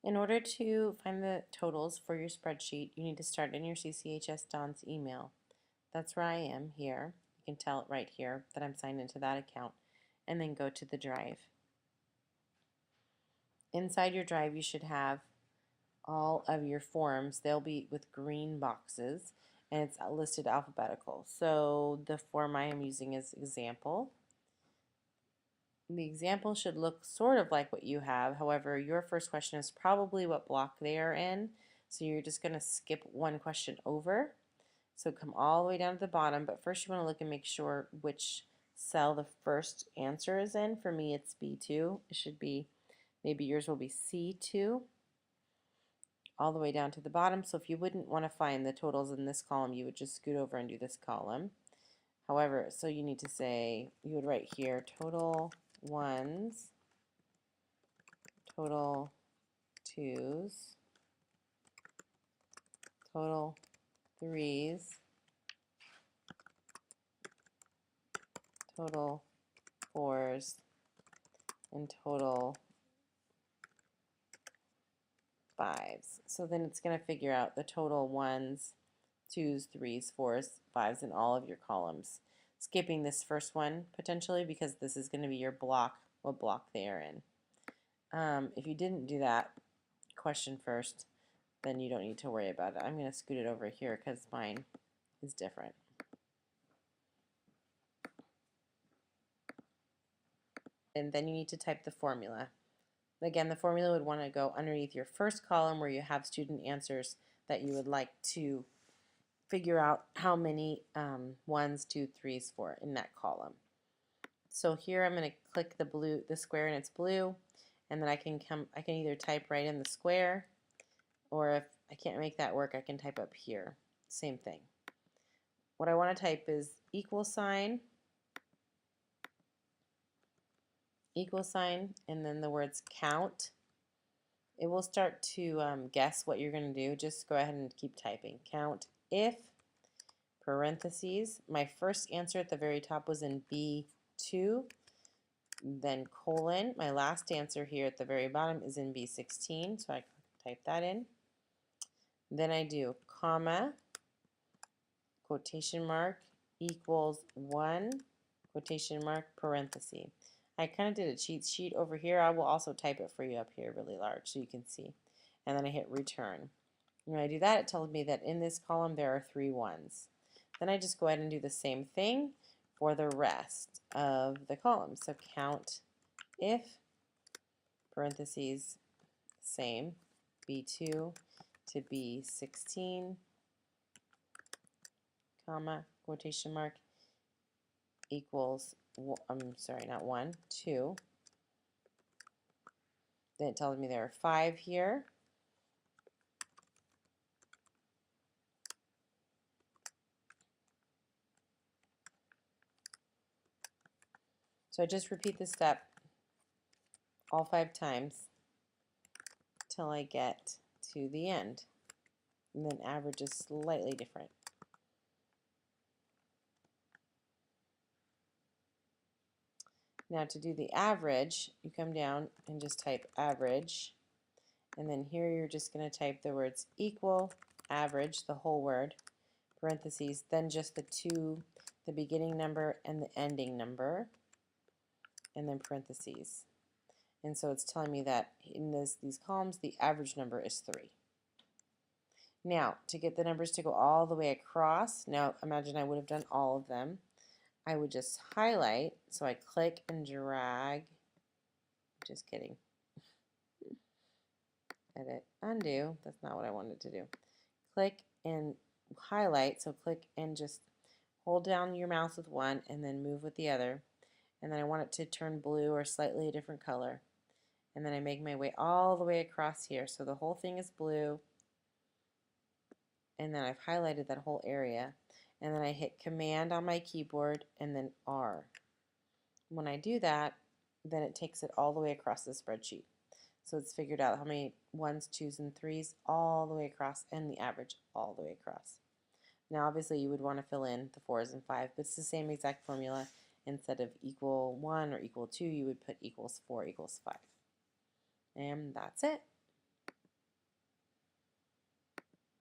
In order to find the totals for your spreadsheet, you need to start in your CCHS Don's email. That's where I am here. You can tell it right here that I'm signed into that account, and then go to the drive. Inside your drive, you should have all of your forms. They'll be with green boxes, and it's listed alphabetical. So the form I am using is example. The example should look sort of like what you have. However, your first question is probably what block they are in. So you're just going to skip one question over. So come all the way down to the bottom, but first you want to look and make sure which cell the first answer is in. For me, it's B2. It should be, maybe yours will be C2, all the way down to the bottom. So if you wouldn't want to find the totals in this column, you would just scoot over and do this column. However, so you need to say, you would write here total ones, total twos, total threes, total fours, and total fives. So then it's going to figure out the total ones, twos, threes, fours, fives in all of your columns. Skipping this first one potentially because this is going to be your block, what block they are in. If you didn't do that question first, then you don't need to worry about it. I'm going to scoot it over here because mine is different. And then you need to type the formula. Again, the formula would want to go underneath your first column where you have student answers that you would like to figure out how many ones, two, threes, four in that column. So here I'm going to click the square and it's blue, and then I can either type right in the square, or if I can't make that work, I can type up here. Same thing. What I want to type is equal sign, and then the words count. It will start to guess what you're going to do. Just go ahead and keep typing. Count if, parentheses, my first answer at the very top was in B2, then colon, my last answer here at the very bottom is in B16, so I type that in. Then I do comma, quotation mark, equals 1, quotation mark, parenthesis. I kind of did a cheat sheet over here. I will also type it for you up here really large so you can see. And then I hit return. When I do that, it tells me that in this column there are 3 ones. Then I just go ahead and do the same thing for the rest of the columns. So count if, parentheses, same, B2 to B16, comma, quotation mark, equals, I'm sorry, not 1, 2. Then it tells me there are 5 here. So I just repeat this step all 5 times till I get to the end. And then average is slightly different. Now to do the average, you come down and just type average, and then here you're just going to type the words equal, average, the whole word, parentheses, then just the beginning number and the ending number, and then parentheses. And so it's telling me that in these columns the average number is 3. Now to get the numbers to go all the way across, now imagine I would have done all of them. I would just highlight, so I click and drag, just kidding, edit, undo, that's not what I wanted to do. Click and highlight, so click and just hold down your mouse with one and then move with the other, and then I want it to turn blue or slightly a different color, and then I make my way all the way across here, so the whole thing is blue, and then I've highlighted that whole area. And then I hit Command on my keyboard and then R. When I do that, then it takes it all the way across the spreadsheet. So it's figured out how many ones, twos, and threes all the way across, and the average all the way across. Now obviously you would want to fill in the 4s and 5s, but it's the same exact formula. Instead of equal 1 or equal 2, you would put equals 4 equals 5. And that's it.